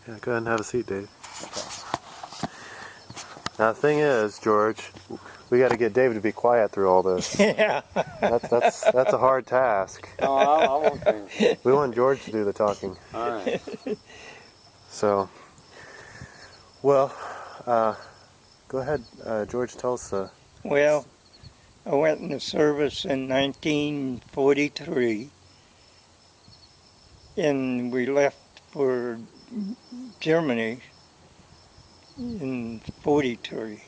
Yeah, go ahead and have a seat, Dave. Okay. Now the thing is, George, we got to get David to be quiet through all this. Yeah. That's a hard task. No, I won't be. We want George to do the talking. All right. So, well, go ahead, George. Tell us. Well, I went in the service in 1943, and we left for Germany in 43.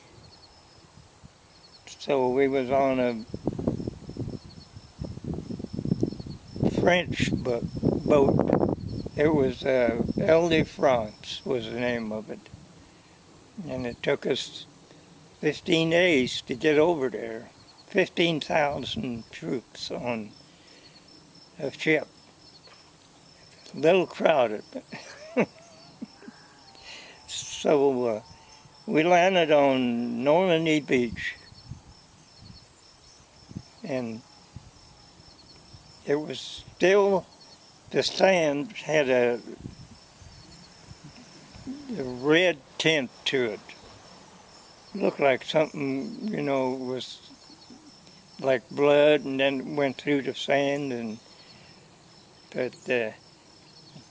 So we was on a French boat. It was Ile de France was the name of it. And it took us 15 days to get over there. 15,000 troops on a ship. A little crowded. So we landed on Normandy Beach. And it was still, the sand had a red tint to it. Looked like something, was like blood, and then went through the sand. But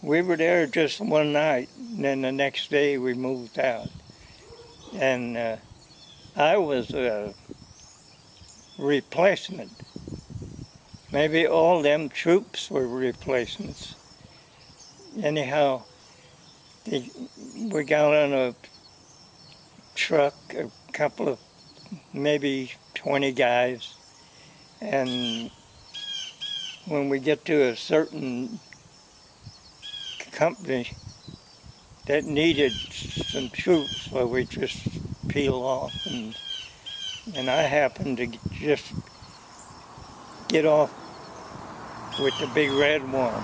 we were there just one night, and then the next day we moved out. And I was a replacement. Maybe all them troops were replacements. Anyhow, we got on a truck, a couple of maybe 20 guys, and when we get to a certain company that needed some troops, well, we just peel off, and I happened to just get off with the big red one.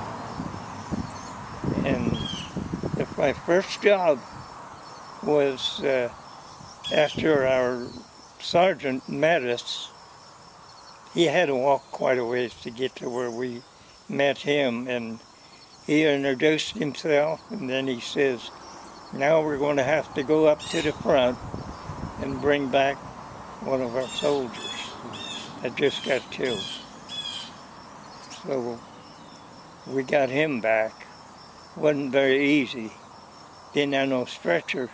And my first job was after our sergeant met us. He had to walk quite a ways to get to where we met him, and he introduced himself, and then he says, now we're going to have to go up to the front and bring back one of our soldiers that just got killed. So we got him back. Wasn't very easy. Didn't have no stretcher.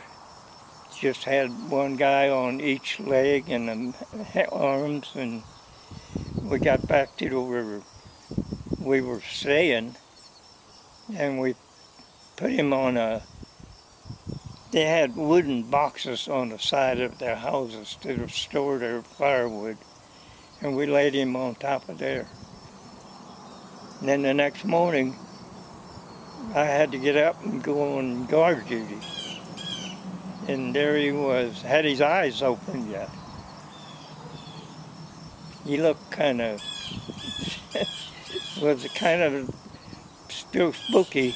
Just had one guy on each leg and the arms, and we got back to where we were staying, and we put him on they had wooden boxes on the side of their houses to store their firewood, and we laid him on top of there. And then the next morning, I had to get up and go on guard duty. And there he was, had his eyes open yet. He looked kind of, was kind of still spooky,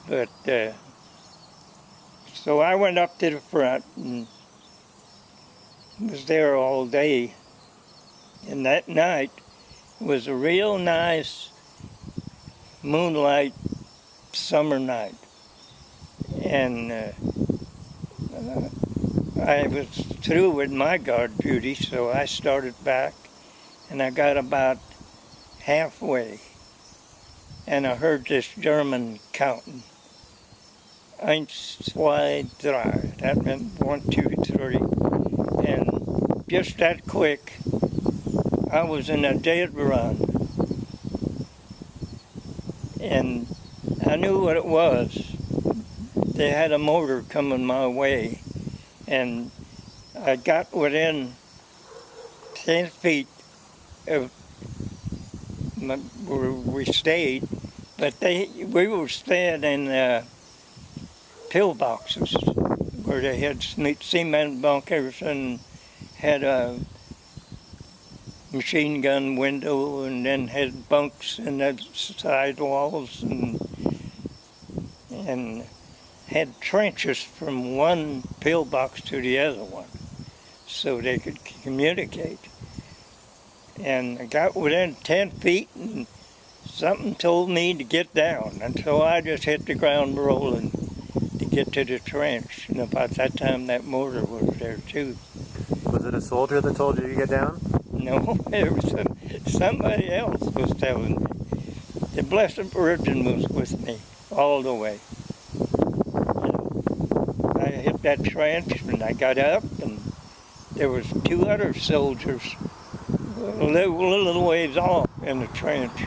but so I went up to the front and was there all day. And that night was a real nice moonlight summer night. And I was through with my guard duty, so I started back, and I got about halfway, and I heard this German counting. 1, 2, 3. That meant 1, 2, 3. And just that quick, I was in a dead run. And I knew what it was. They had a motor coming my way, and I got within 10 feet of where we stayed, but we were staying in pillboxes where they had cement bunkers and had a machine gun window, and then had bunks in the side walls, and had trenches from one pillbox to the other one so they could communicate. And I got within 10 feet, and something told me to get down, and so I just hit the ground rolling to get to the trench. And about that time, that mortar was there too. Was it a soldier that told you to get down? No, it was somebody else was telling me. The Blessed Virgin was with me all the way. I hit that trench and I got up, and there was 2 other soldiers a little ways off in the trench.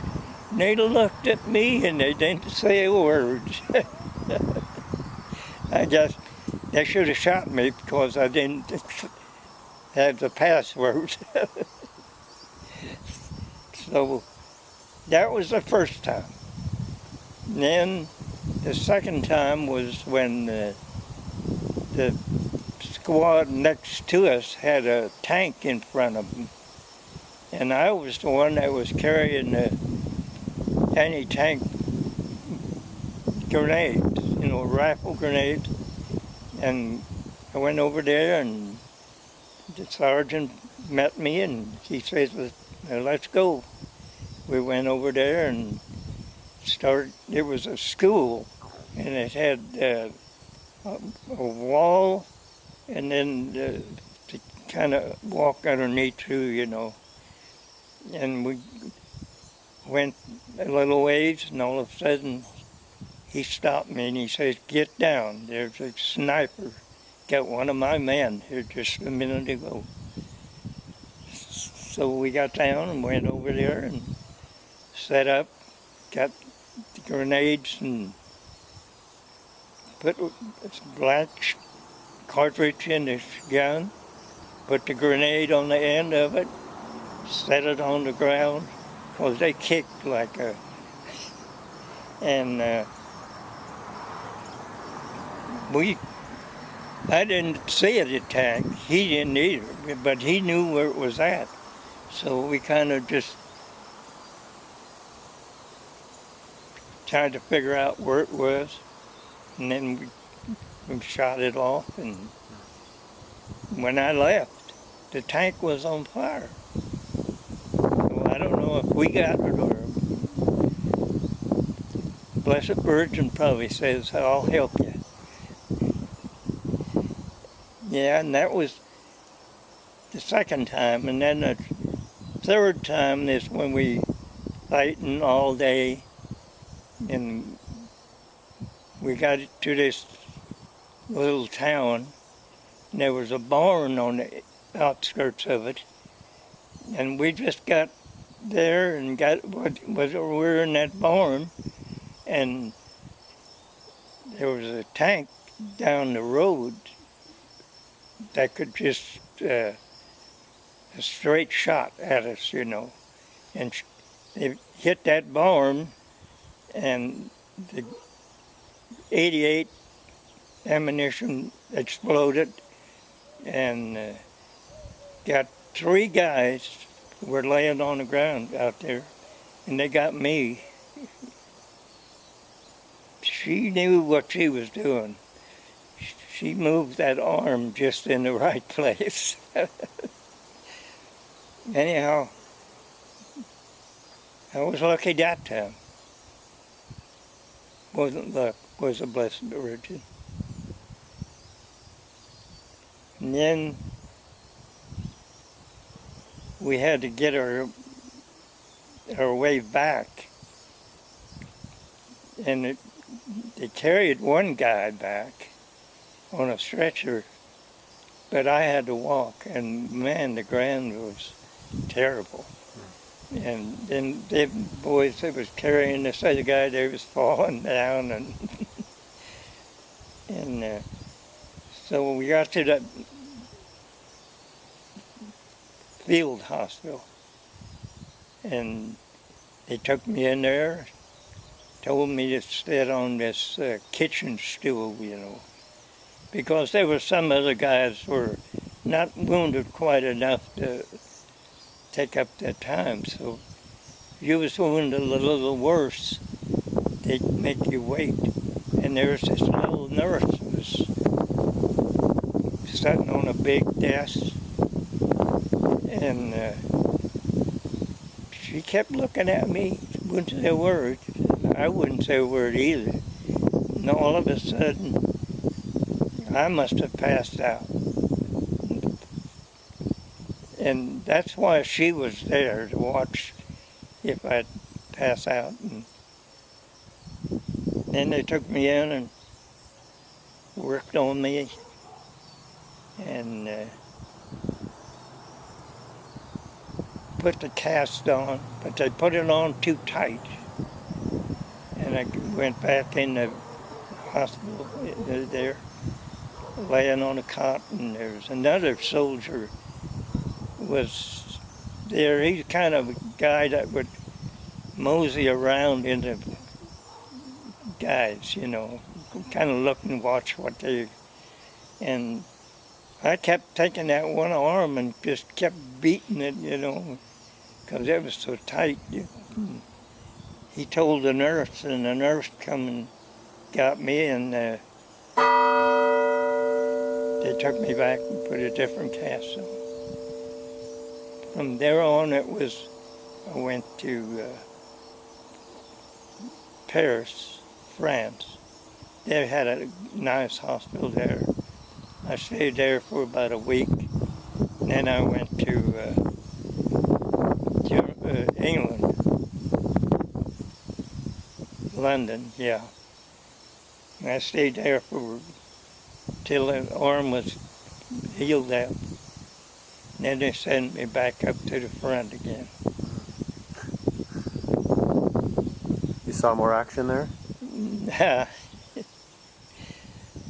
And they looked at me and they didn't say a word. I guess they should have shot me because I didn't have the password. So that was the first time. And then the second time was when the squad next to us had a tank in front of them. And I was the one that was carrying the anti-tank grenades, rifle grenades. And I went over there and the sergeant met me and he says, let's go. We went over there and started. It was a school, and it had a wall, and then to kind of walk underneath through, And we went a little ways, and all of a sudden he stopped me and he says, "Get down. There's a sniper. Got one of my men here just a minute ago." So we got down and went over there and set up, got the grenades and put a black cartridge in this gun, put the grenade on the end of it, set it on the ground, because they kicked like a... And I didn't see the tank. He didn't either, but he knew where it was at. So we kind of just tried to figure out where it was, and then we shot it off. And when I left, the tank was on fire. So I don't know if we got it or Blessed Virgin probably says, "I'll help you." Yeah, and that was the second time. And then the third time is when we fighting all day, and we got to this little town, and there was a barn on the outskirts of it, and we just got there and we were in that barn, and there was a tank down the road that could just a straight shot at us, and it hit that barn, and the 88 ammunition exploded, and got 3 guys who were laying on the ground out there, and they got me. She knew what she was doing. She moved that arm just in the right place. Anyhow, I was lucky that time. Wasn't luck, was a Blessed Virgin. And then we had to get our way back. And they carried one guy back on a stretcher, but I had to walk, and man, the ground was terrible. And then the boys that was carrying this other guy, they was falling down, and and so we got to that field hospital, and they took me in there, told me to sit on this kitchen stool, because there were some other guys who were not wounded quite enough to take up their time. So if you was wounded a little worse, they'd make you wait. And there was this little nurse who was sitting on a big desk, and she kept looking at me, wouldn't say a word. I wouldn't say a word either. And all of a sudden, I must have passed out. And that's why she was there to watch if I'd pass out. And then they took me in and worked on me. And put the cast on, but they put it on too tight. And I went back in the hospital there, laying on a cot, and there was another soldier was there. He's kind of a guy that would mosey around in the guys, you know, kind of look and watch what they, and I kept taking that one arm and just kept beating it, you know, because it was so tight. He told the nurse, and the nurse come and got me, and they took me back and put a different cast on. From there on, I went to Paris, France. They had a nice hospital there. I stayed there for about a week. Then I went to England, London, yeah. And I stayed there till the arm was healed up. And then they sent me back up to the front again. You saw more action there?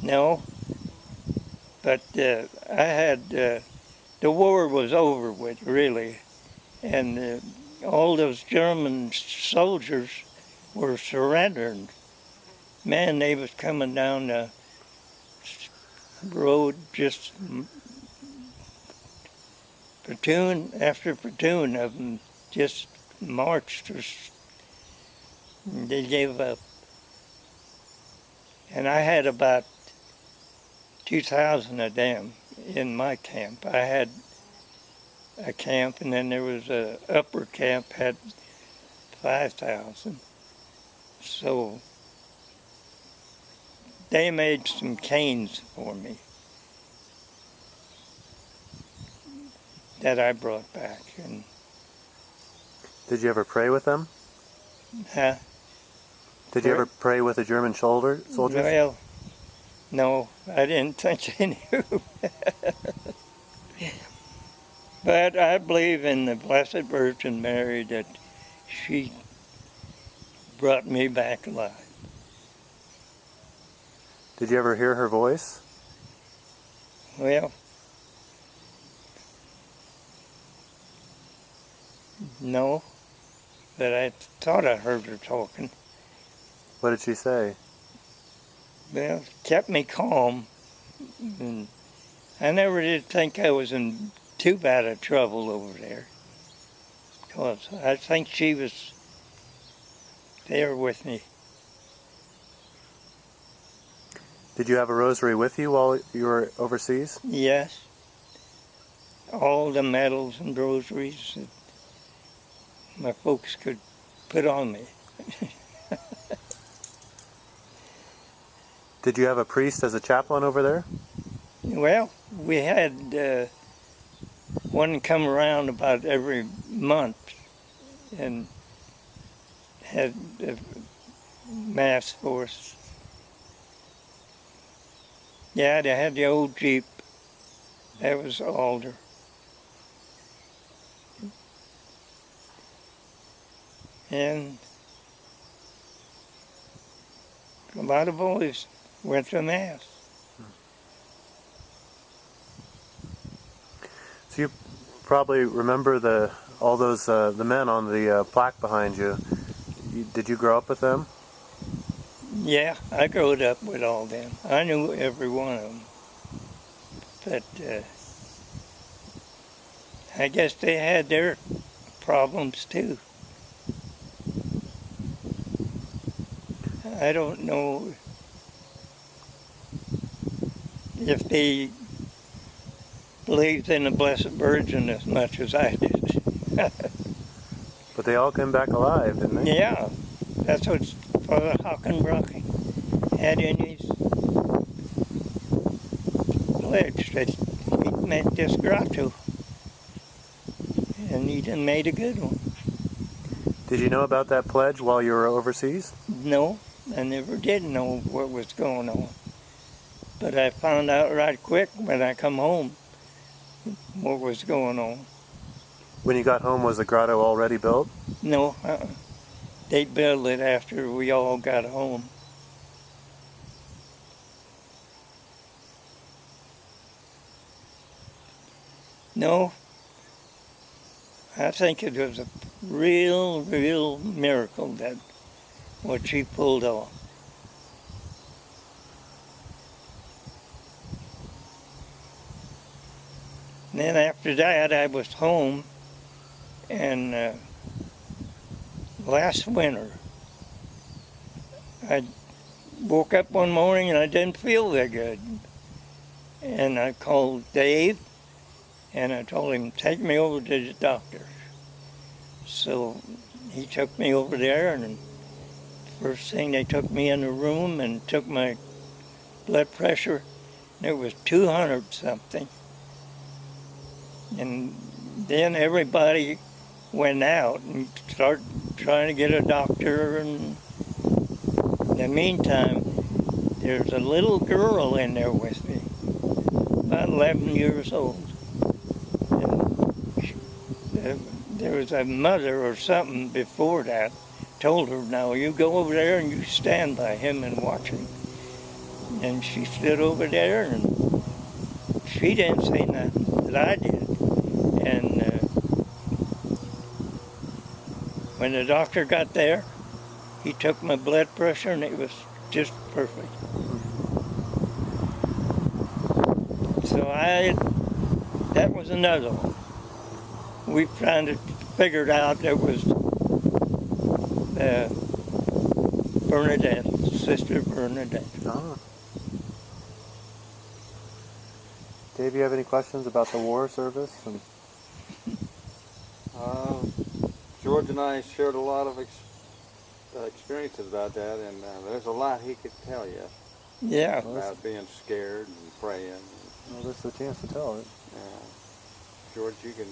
No, but I had, the war was over with, really, and all those German soldiers were surrendering. Man, they was coming down the road, just platoon after platoon of them just marched. They gave up. And I had about 2,000 of them in my camp. I had a camp, and then there was a upper camp had 5,000. So they made some canes for me that I brought back. And did you ever pray with them? Did you ever pray with the German soldiers? Well, no, I didn't think they knew. But I believe in the Blessed Virgin Mary, that she brought me back alive. Did you ever hear her voice? Well, no, but I thought I heard her talking. What did she say? Well, it kept me calm. And I never did think I was in too bad of trouble over there, because I think she was there with me. Did you have a rosary with you while you were overseas? Yes. All the medals and rosaries that my folks could put on me. Did you have a priest as a chaplain over there? Well, we had one come around about every month and had a mass for us. Yeah, they had the old Jeep. That was the altar. And a lot of boys went to Mass. So you probably remember all those the men on the plaque behind you. Did you grow up with them? Yeah, I grew up with all them. I knew every one of them. But I guess they had their problems too. I don't know if they believed in the Blessed Virgin as much as I did. But they all came back alive, didn't they? Yeah, that's what Father Hockenbrock had in his pledge that he'd make this grotto. And he done made a good one. Did you know about that pledge while you were overseas? No, I never did know what was going on. But I found out right quick when I come home what was going on. When you got home, was the grotto already built? No, they built it after we all got home. No, I think it was a real miracle that what she pulled off. And then after that, I was home, and last winter, I woke up one morning and I didn't feel that good. And I called Dave, and I told him, take me over to the doctor. So he took me over there, and first thing they took me in the room and took my blood pressure, and it was 200 something. And then everybody went out and started trying to get a doctor, and in the meantime, there's a little girl in there with me, about 11 years old. And there was a mother or something before that told her, now you go over there and you stand by him and watch him. And she stood over there, and she didn't say nothing, but I did. And when the doctor got there, he took my blood pressure, and it was just perfect. So that was another one. We kind of figured out it was Bernadette, Sister Bernadette. Oh. Dave, you have any questions about the war service? And George and I shared a lot of experiences about that, and there's a lot he could tell you. Yeah. About being scared and praying. Well, this is a chance to tell it. George, you can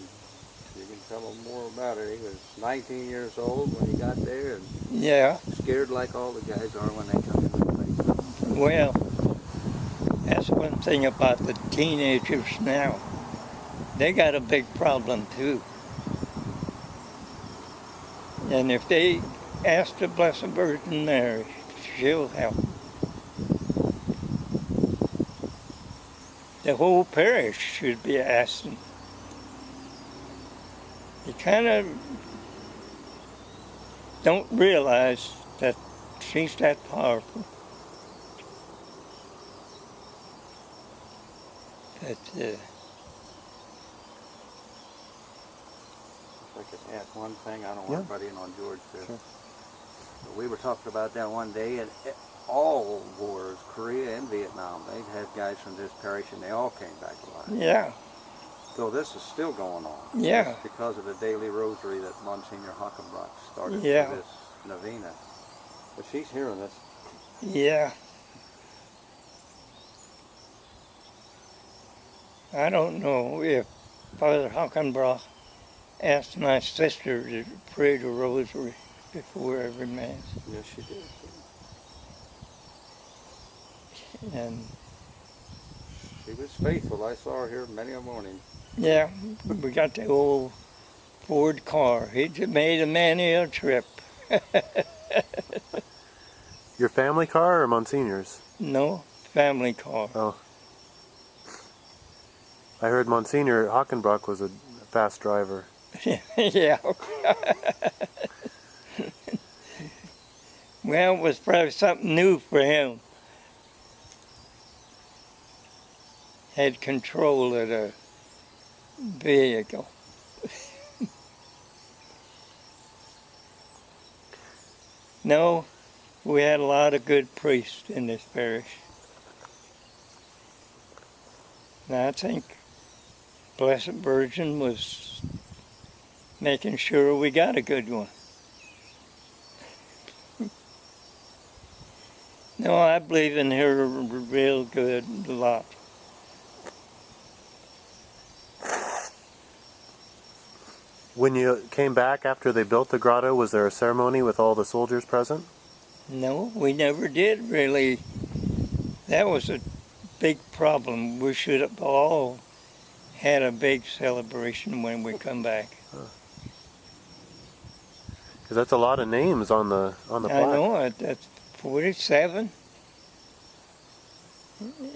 tell him more about it. He was 19 years old when he got there, and Yeah. scared like all the guys are when they come into the place. Well, that's one thing about the teenagers now. They got a big problem too. And if they ask the Blessed Virgin Mary, she'll help. The whole parish should be asking. You kind of don't realize that she's that powerful. But If I could add one thing, I don't want to butt in on George there. Sure. But we were talking about that one day, and all wars, Korea and Vietnam, they had guys from this parish, and they all came back alive. yeah, So this is still going on. Yeah. It's because of the daily rosary that Monsignor Hockenbrock started Yeah. for this novena. But she's hearing this. yeah. I don't know if Father Hockenbrock asked my sister to pray the rosary before every Mass. Yes, she did. And She was faithful. I saw her here many a morning. yeah, we got the old Ford car. He just made a many a trip. Your family car or Monsignor's? No, family car. Oh. I heard Monsignor Hockenbrock was a fast driver. Yeah. Well, it was probably something new for him. Had control of the vehicle. No, we had a lot of good priests in this parish. And I think Blessed Virgin was making sure we got a good one. No, I believe in her real good a lot. When you came back after they built the grotto, was there a ceremony with all the soldiers present? No, we never did really. That was a big problem. We should have all had a big celebration when we come back. Because that's a lot of names on the plaque. I know it. That's 47,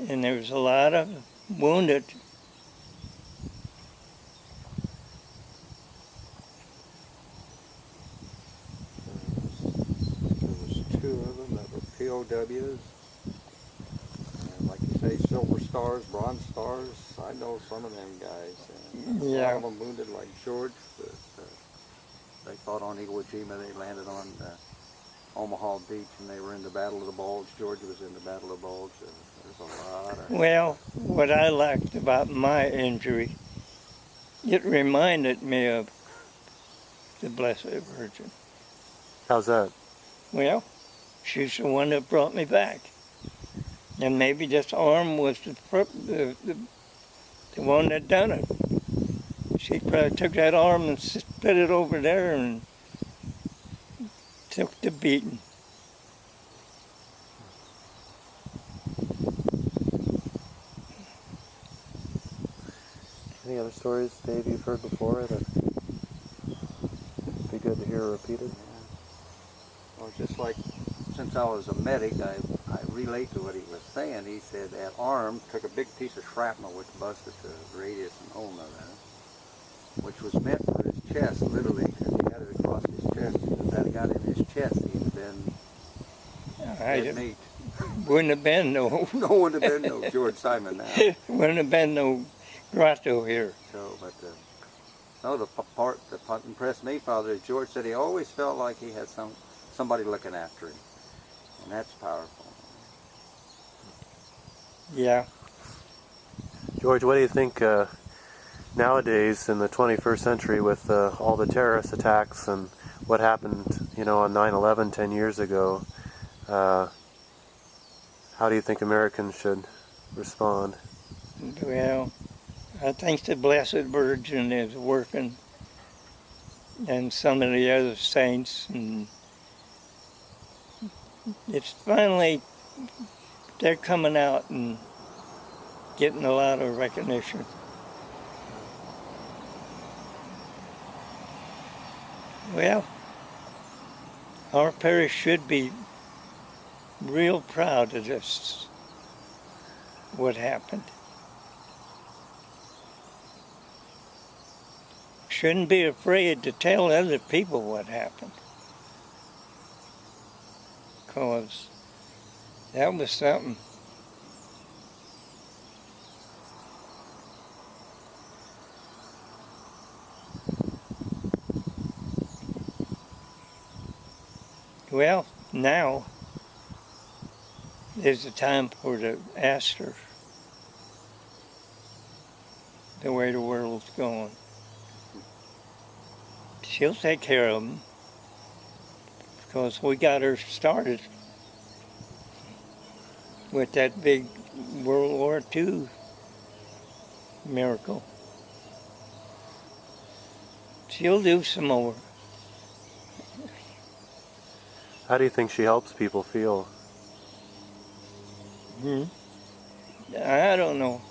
and there's a lot of wounded. There was 2 of them that were POWs. And like you say, silver stars, bronze stars. I know some of them guys. And a lot of them wounded, like George. They fought on Iwo Jima. They landed on Omaha Beach, and they were in the Battle of the Bulge. George was in the Battle of the Bulge. There's a lot of... Well, what I liked about my injury, it reminded me of the Blessed Virgin. How's that? Well, she's the one that brought me back. And maybe this arm was the one that done it. She probably took that arm and split it over there and took the beating. Any other stories, Dave, you've heard before that would be good to hear repeated? Well, just like since I was a medic, I relate to what he was saying. He said that arm took a big piece of shrapnel which busted the radius and ulna there, which was meant for his chest, literally, because he got it across his chest. If that got in his chest, he'd have been dead meat. Wouldn't have been no... No one would have been no George Simon now. Wouldn't have been no grotto here. So, but no, the part that impressed me, Father, is George said he always felt like he had somebody looking after him, and that's powerful. Yeah. George, what do you think nowadays in the 21st century with all the terrorist attacks and what happened, on 9/11 10 years ago? How do you think Americans should respond? Well, I think the Blessed Virgin is working, and some of the other saints, and it's finally, they're coming out and getting a lot of recognition. Well, our parish should be real proud of this, what happened. Shouldn't be afraid to tell other people what happened, because that was something. Well, now is the time for the aster, the way the world's going. She'll take care of them, because we got her started with that big World War II miracle. She'll do some more. How do you think she helps people feel? I don't know.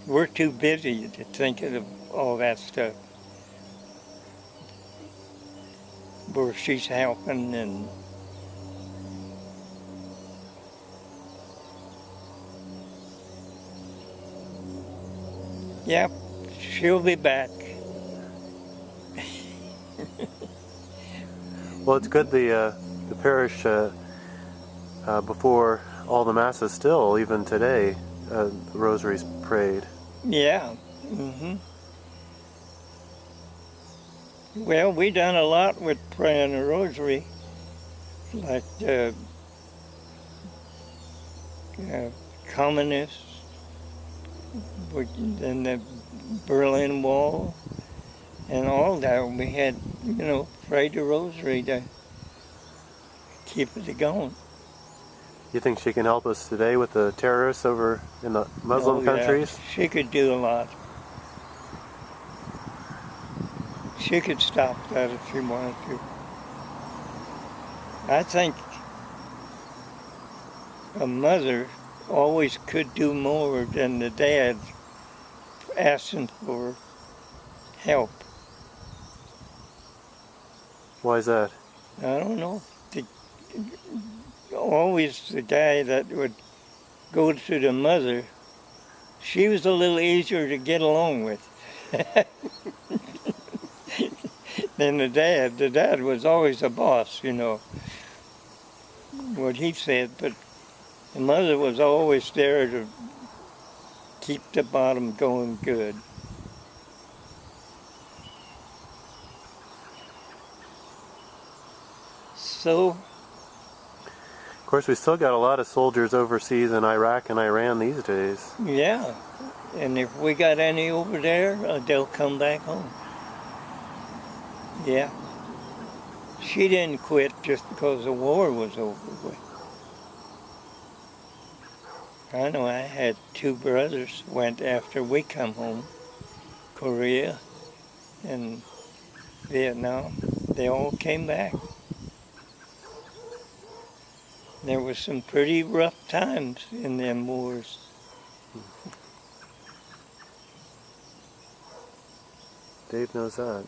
We're too busy to think of all that stuff. Where she's helping, and yep, she'll be back. Well, it's good the parish before all the masses still, even today, the rosary's prayed. Yeah. Well, we done a lot with praying the rosary, like communists, and the Berlin Wall, and all that. We had, prayed the rosary to keep it going. You think she can help us today with the terrorists over in the Muslim countries? She could do a lot. She could stop that if she wanted to. I think a mother always could do more than the dad asking for help. Why is that? I don't know. Always the guy that would go to the mother, she was a little easier to get along with than the dad. The dad was always a boss, you know, what he said, but the mother was always there to keep the bottom going good. So, Of course, we still got a lot of soldiers overseas in Iraq and Iran these days. yeah, and if we got any over there, they'll come back home. Yeah. She didn't quit just because the war was over with. I know I had 2 brothers went after we come home, Korea and Vietnam. They all came back. There was some pretty rough times in them wars. Dave knows that.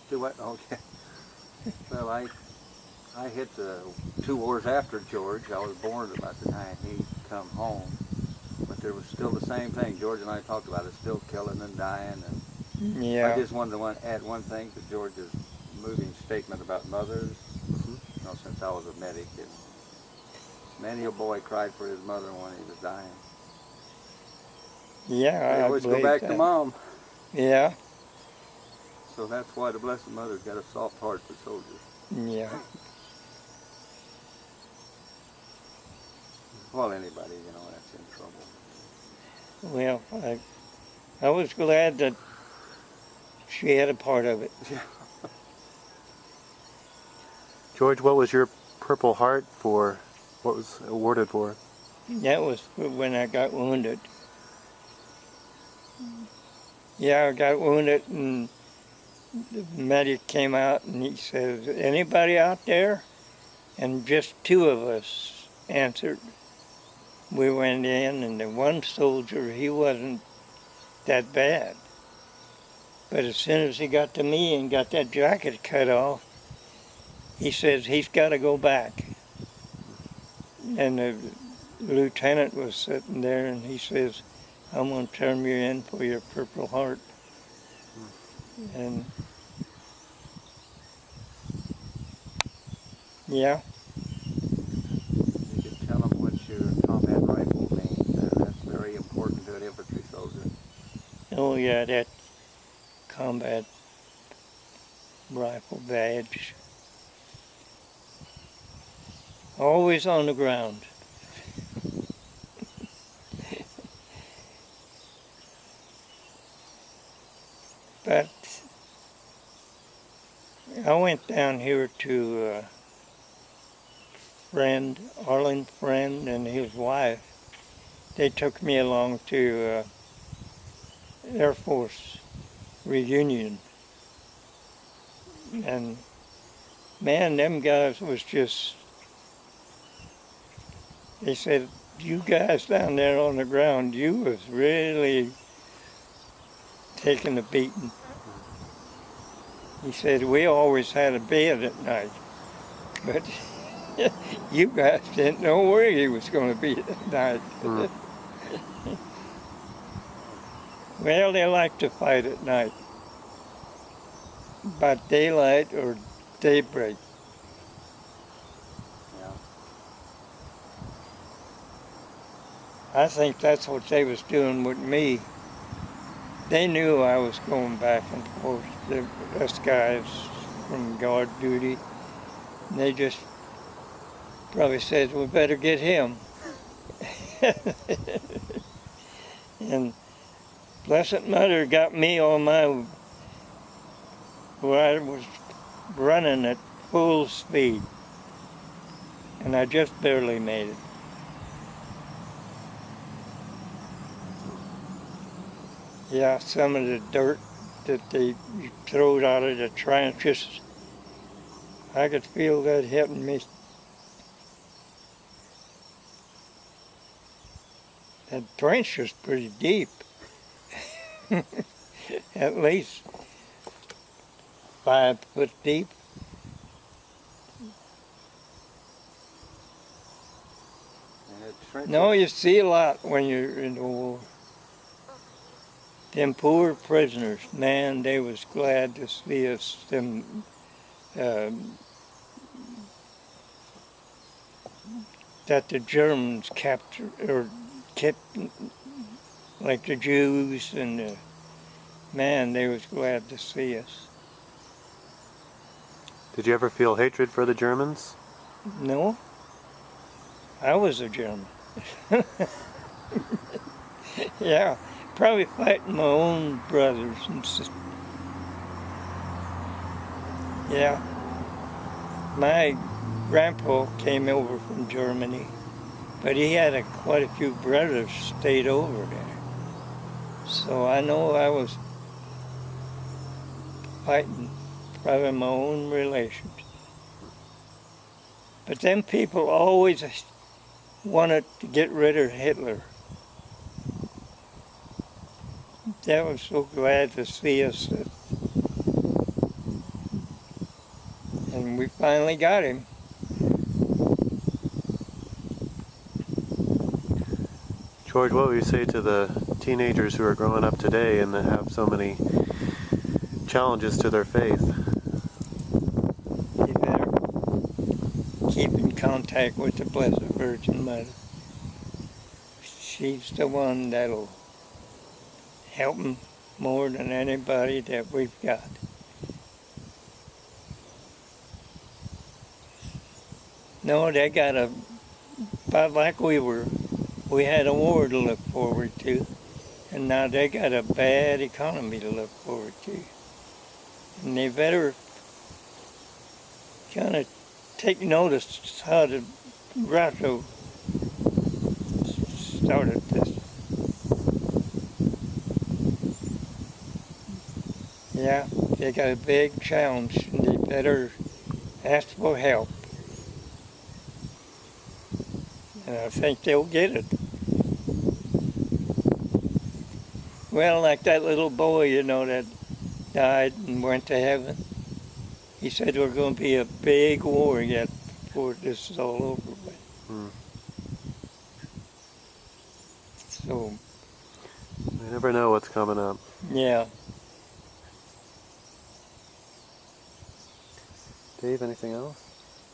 Do what? Okay. Well, I hit the 2 wars after George. I was born about the time he come home. But there was still the same thing. George and I talked about it, still killing and dying. And Yeah. I just wanted to add one thing to George's moving statement about mothers. You know, since I was a medic, and many a boy cried for his mother when he was dying. Yeah, They I always go believe back that. to mom. Yeah, So that's why the Blessed Mother's got a soft heart for soldiers. yeah. Well, anybody, you know, that's in trouble. Well, I was glad that she had a part of it. Yeah. George, what was your Purple Heart for? What was awarded for? That was when I got wounded. Yeah, I got wounded, and the medic came out and he says, "Anybody out there?" And just 2 of us answered. We went in, and the one soldier, he wasn't that bad. But as soon as he got to me and got that jacket cut off, he says he's got to go back. And the lieutenant was sitting there, and he says, "I'm going to turn you in for your Purple Heart." And yeah, You can tell them what your combat rifle means. That's very important to an infantry soldier. oh yeah, that combat rifle badge. Always on the ground. But I went down here to Arlen Friend and his wife. They took me along to Air Force reunion. And man, them guys was just, they said, "You guys down there on the ground, you was really taking a beating." He said, "We always had a bed at night, but you guys didn't know where you was going to be at night." Well, they like to fight at night, by daylight or daybreak. Yeah. I think that's what they was doing with me. They knew I was going back and forth, us guys from guard duty. And they just probably said, "We better get him." And Blessed Mother got me on where I was running at full speed. And I just barely made it. Yeah, some of the dirt that they throw out of the trenches. I could feel that hitting me. That trench was pretty deep. At least 5 foot deep. No, you see a lot when you're in the war. Them poor prisoners, man, they was glad to see us. Them that the Germans captured or kept, like the Jews and the, man, they was glad to see us. Did you ever feel hatred for the Germans? No, I was a German. Yeah, probably fighting my own brothers and sisters. Yeah, my grandpa came over from Germany, but he had quite a few brothers stayed over there. So I know I was fighting probably my own relations. But them people always wanted to get rid of Hitler. They were so glad to see us. And we finally got him. George, what would you say to the teenagers who are growing up today and that have so many challenges to their faith? You better keep in contact with the Blessed Virgin Mother. She's the one that'll help them more than anybody that we've got. No, they got about like we had a war to look forward to, and now they got a bad economy to look forward to. And they better kind of take notice how the Russia started this. Yeah, they got a big challenge, and they better ask for help. And I think they'll get it. Well, like that little boy, you know, that died and went to heaven. He said there's going to be a big war yet before this is all over with. So, You never know what's coming up. yeah. Dave, anything else?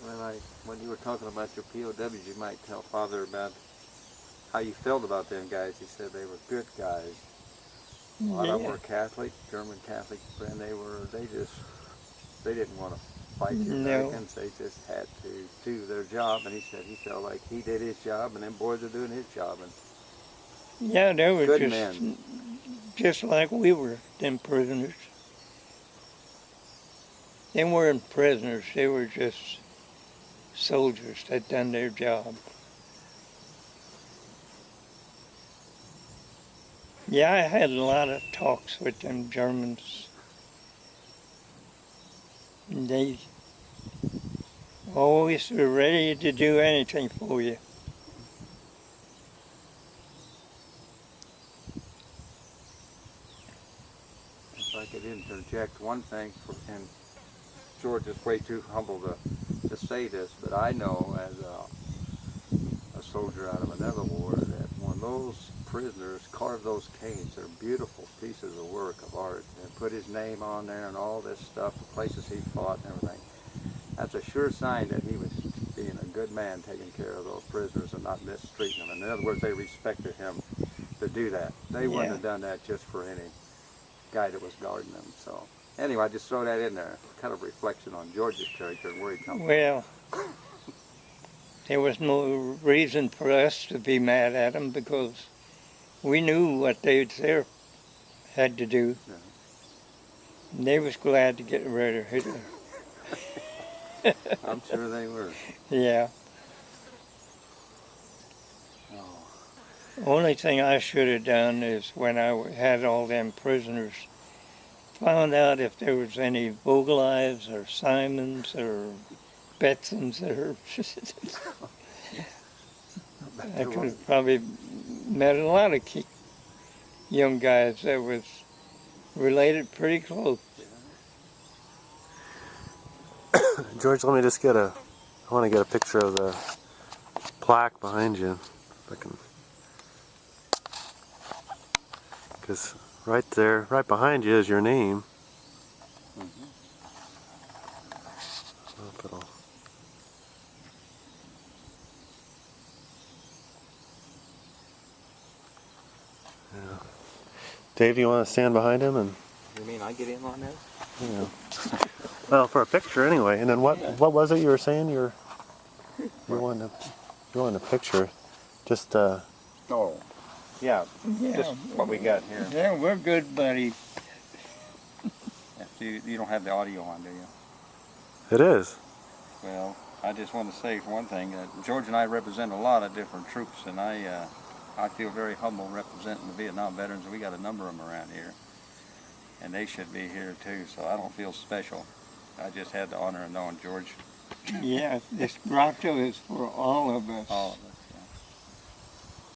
Well, when you were talking about your POWs, you might tell Father about how you felt about them guys. He said they were good guys. A lot of them were Catholic, German Catholic, and they didn't want to fight the Americans. They just had to do their job, and he said he felt like he did his job, and them boys are doing his job. And yeah, they were good men. Just like we were, them prisoners. They weren't prisoners, they were just soldiers that done their job. Yeah, I had a lot of talks with them Germans. And they always were ready to do anything for you. If I could interject one thing, and George is way too humble to say this, but I know as a soldier out of another war that when those prisoners carved those canes, they're beautiful pieces of work of art, and put his name on there and all this stuff, the places he fought and everything. That's a sure sign that he was being a good man taking care of those prisoners and not mistreating them. In other words, they respected him to do that. They wouldn't have done that just for any guy that was guarding them. So anyway, I just throw that in there, kind of reflection on George's character and where he comes from. Well, there was no reason for us to be mad at them because we knew what they had to do. Yeah. And they was glad to get rid of Hitler. I'm sure they were. Yeah. Oh. Only thing I should have done is when I had all them prisoners found out if there was any Vogelives or Simons or Betsons or I could have probably met a lot of young guys that was related pretty close. George, let me just I want to get a picture of the plaque behind you, if I can. Because right there, right behind you is your name. Yeah. Dave, you want to stand behind him and? You mean I get in on this? Yeah. Well, for a picture anyway. And then what was it you were saying? You wanted a picture. Just Oh. Yeah. Just what we got here. Yeah, we're good buddies. You don't have the audio on, do you? It is. Well, I just want to say for one thing, George and I represent a lot of different troops, and I feel very humble representing the Vietnam veterans. We got a number of them around here, and they should be here too, so I don't feel special. I just had the honor of knowing George. Yeah, this grotto is for all of us. All of us.